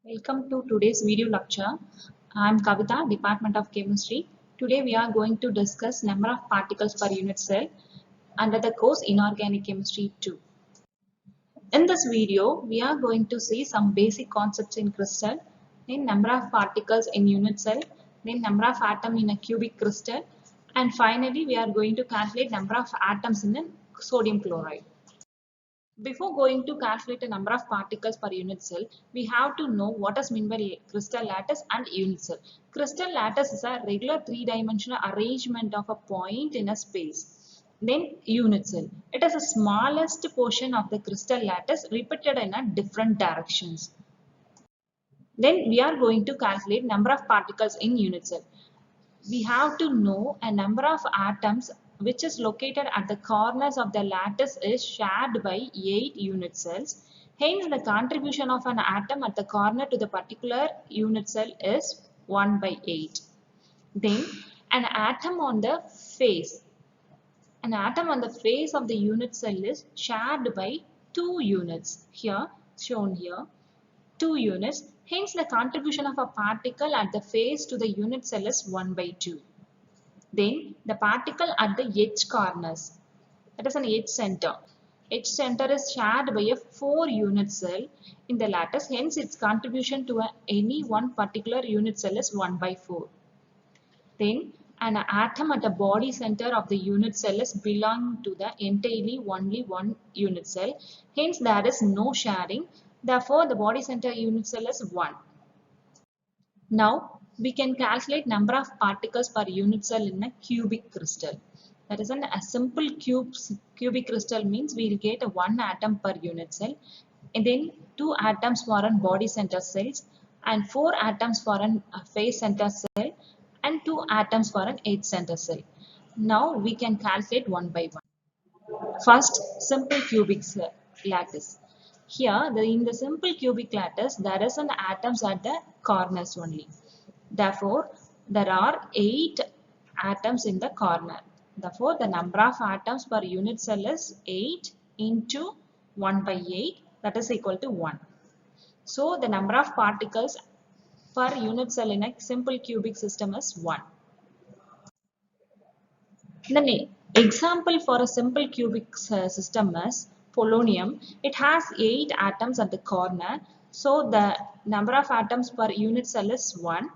Welcome to today's video lecture. I am Kavita, Department of Chemistry. Today we are going to discuss number of particles per unit cell under the course Inorganic Chemistry 2. In this video, we are going to see some basic concepts in crystal, then number of particles in unit cell, then number of atom in a cubic crystal, and finally we are going to calculate number of atoms in a sodium chloride. Before going to calculate the number of particles per unit cell, we have to know what is meant by crystal lattice and unit cell. Crystal lattice is a regular three-dimensional arrangement of a point in a space. Then unit cell. It is the smallest portion of the crystal lattice repeated in a different directions. Then we are going to calculate number of particles in unit cell. We have to know a number of atoms which is located at the corners of the lattice is shared by 8 unit cells. Hence, the contribution of an atom at the corner to the particular unit cell is 1 by 8. Then, an atom on the face. An atom on the face of the unit cell is shared by 2 units. Here, shown here, 2 units. Hence, the contribution of a particle at the face to the unit cell is 1 by 2. Then the particle at the edge corners, that is an edge center. Edge center is shared by a 4 unit cell in the lattice. Hence, its contribution to any one particular unit cell is 1 by 4. Then an atom at the body center of the unit cell is belong to the entirely only one unit cell. Hence, there is no sharing. Therefore, the body center unit cell is 1. Now we can calculate number of particles per unit cell in a cubic crystal. That is a simple cubic crystal means we will get a 1 atom per unit cell, and then 2 atoms for an body center cells and 4 atoms for an face center cell and 2 atoms for an edge center cell. Now we can calculate one by one. First, simple cubic lattice. Here, in the simple cubic lattice, there is an atoms at the corners only. Therefore, there are 8 atoms in the corner. Therefore, the number of atoms per unit cell is 8 into 1 by 8, that is equal to 1. So, the number of particles per unit cell in a simple cubic system is 1. The example for a simple cubic system is polonium. It has 8 atoms at the corner. So the number of atoms per unit cell is 1.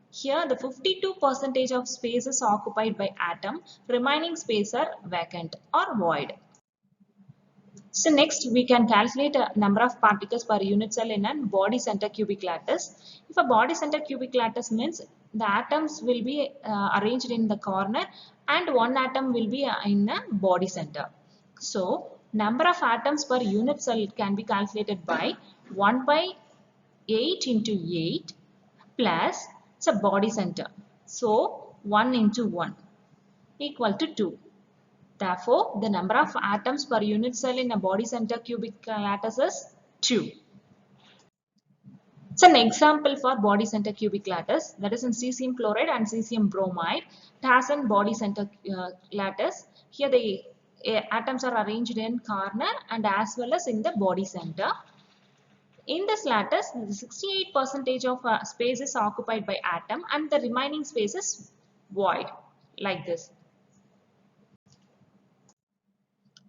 Here the 52% of space is occupied by atom. Remaining space are vacant or void. So next we can calculate a number of particles per unit cell in a body center cubic lattice. If a body center cubic lattice means the atoms will be arranged in the corner and one atom will be in a body center. So number of atoms per unit cell can be calculated by 1 by 8 into 8 plus it's a body center. So 1 into 1 equal to 2. Therefore, the number of atoms per unit cell in a body center cubic lattice is 2. It's an example for body center cubic lattice, that is in cesium chloride and cesium bromide. It has a body center lattice. Here the atoms are arranged in corner and as well as in the body center. In this lattice, 68% of space is occupied by atom and the remaining space is void, like this.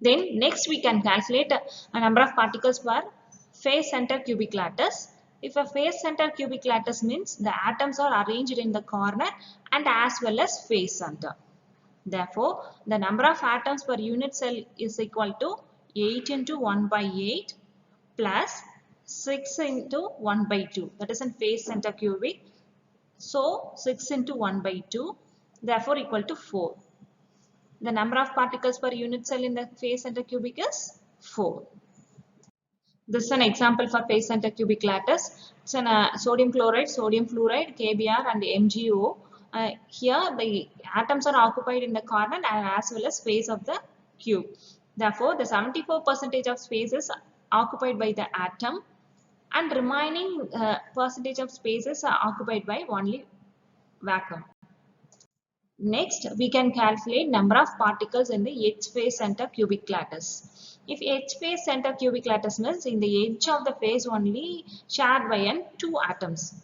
Then next we can calculate a number of particles per face center cubic lattice. If a face center cubic lattice means the atoms are arranged in the corner and as well as face center. Therefore, the number of atoms per unit cell is equal to 8 into 1 by 8 plus 6 into 1 by 2. That is in face center cubic. So, 6 into 1 by 2, therefore equal to 4. The number of particles per unit cell in the face center cubic is 4. This is an example for face center cubic lattice. It's an sodium chloride, sodium fluoride, KBr and MgO. Here the atoms are occupied in the corner and as well as face of the cube. Therefore, the 74% of space is occupied by the atom and remaining percentage of spaces are occupied by only vacuum. Next, we can calculate number of particles in the H phase center cubic lattice. If H phase center cubic lattice means in the edge of the phase only shared by two atoms,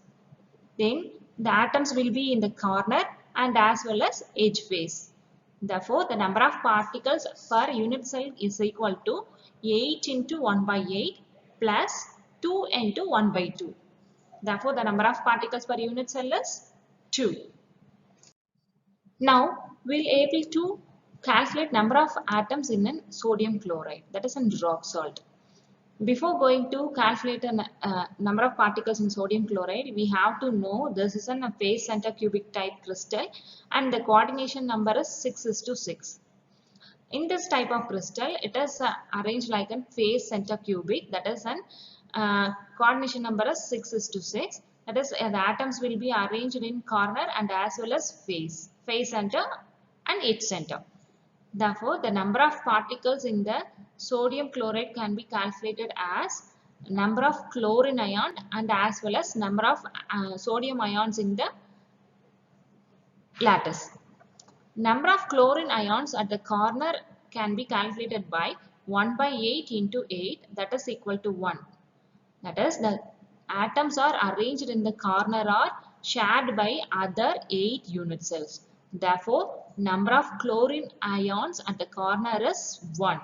then the atoms will be in the corner and as well as edge phase. Therefore, the number of particles per unit cell is equal to 8 into 1 by 8 plus 2 into 1 by 2. Therefore, the number of particles per unit cell is 2. Now, we'll able to calculate number of atoms in a sodium chloride, that is in rock salt. Before going to calculate a number of particles in sodium chloride, we have to know this is a phase center cubic type crystal and the coordination number is 6:6. In this type of crystal, it is arranged like a phase center cubic, that is an coordination number is 6:6. That is the atoms will be arranged in corner and as well as phase center and edge center. Therefore, the number of particles in the sodium chloride can be calculated as number of chlorine ion and as well as number of sodium ions in the lattice. Number of chlorine ions at the corner can be calculated by 1 by 8 into 8, that is equal to 1. That is, the atoms are arranged in the corner or shared by other 8 unit cells. Therefore, number of chlorine ions at the corner is 1.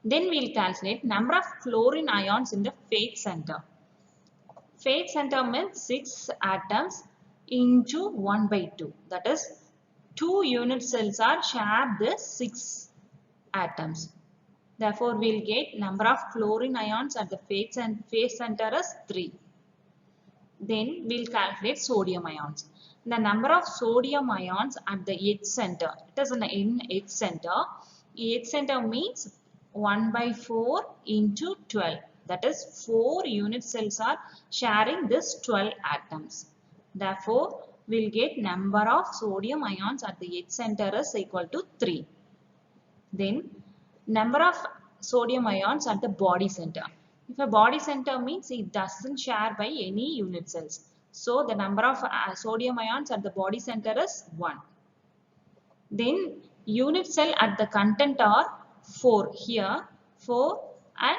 Then we will calculate number of chlorine ions in the phase center. Phase center means 6 atoms into 1 by 2. That is, 2 unit cells are shared the 6 atoms. Therefore, we will get number of chlorine ions at the phase center is 3. Then we will calculate sodium ions. The number of sodium ions at the edge center. It is in edge center. Edge center means 1 by 4 into 12. That is 4 unit cells are sharing this 12 atoms. Therefore, we will get number of sodium ions at the edge center is equal to 3. Then number of sodium ions at the body center. If a body center means it doesn't share by any unit cells. So the number of sodium ions at the body center is 1. Then unit cell at the content are 4. Here 4 and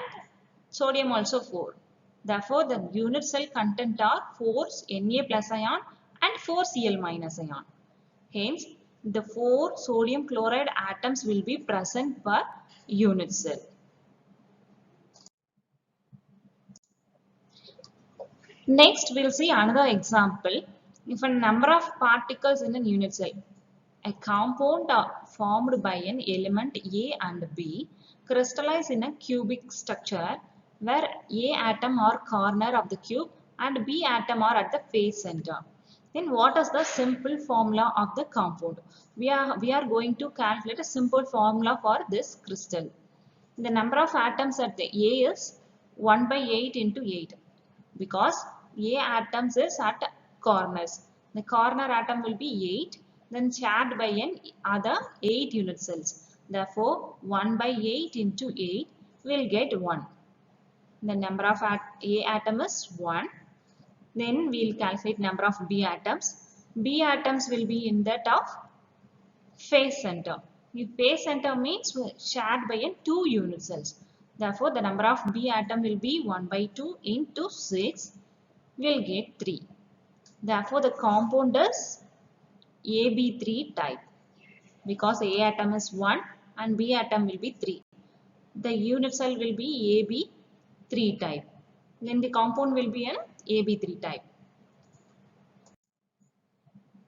sodium also 4. Therefore the unit cell content are 4 Na plus ion and 4 Cl minus ion. Hence the 4 sodium chloride atoms will be present per unit cell. Next, we'll see another example. If a number of particles in a unit cell, a compound formed by an element A and B crystallize in a cubic structure where A atom are corner of the cube and B atom are at the phase center. Then what is the simple formula of the compound? We are going to calculate a simple formula for this crystal. The number of atoms at the A is 1 by 8 into 8 because A atoms is at corners. The corner atom will be 8, then shared by n other 8 unit cells. Therefore, 1 by 8 into 8 will get 1. The number of A atom is 1. Then we will calculate number of B atoms. B atoms will be in that of phase center. If phase center means shared by 2 unit cells. Therefore, the number of B atom will be 1 by 2 into 6. We'll get 3. Therefore, the compound is AB3 type because A atom is 1 and B atom will be 3. The unit cell will be AB3 type. Then the compound will be an AB3 type.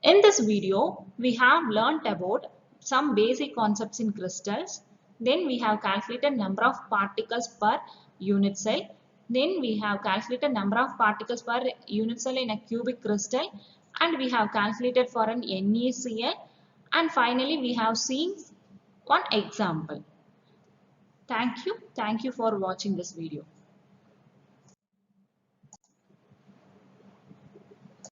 In this video, we have learnt about some basic concepts in crystals. Then we have calculated number of particles per unit cell. Then we have calculated number of particles per unit cell in a cubic crystal. And we have calculated for an NaCl. And finally, we have seen one example. Thank you. Thank you for watching this video.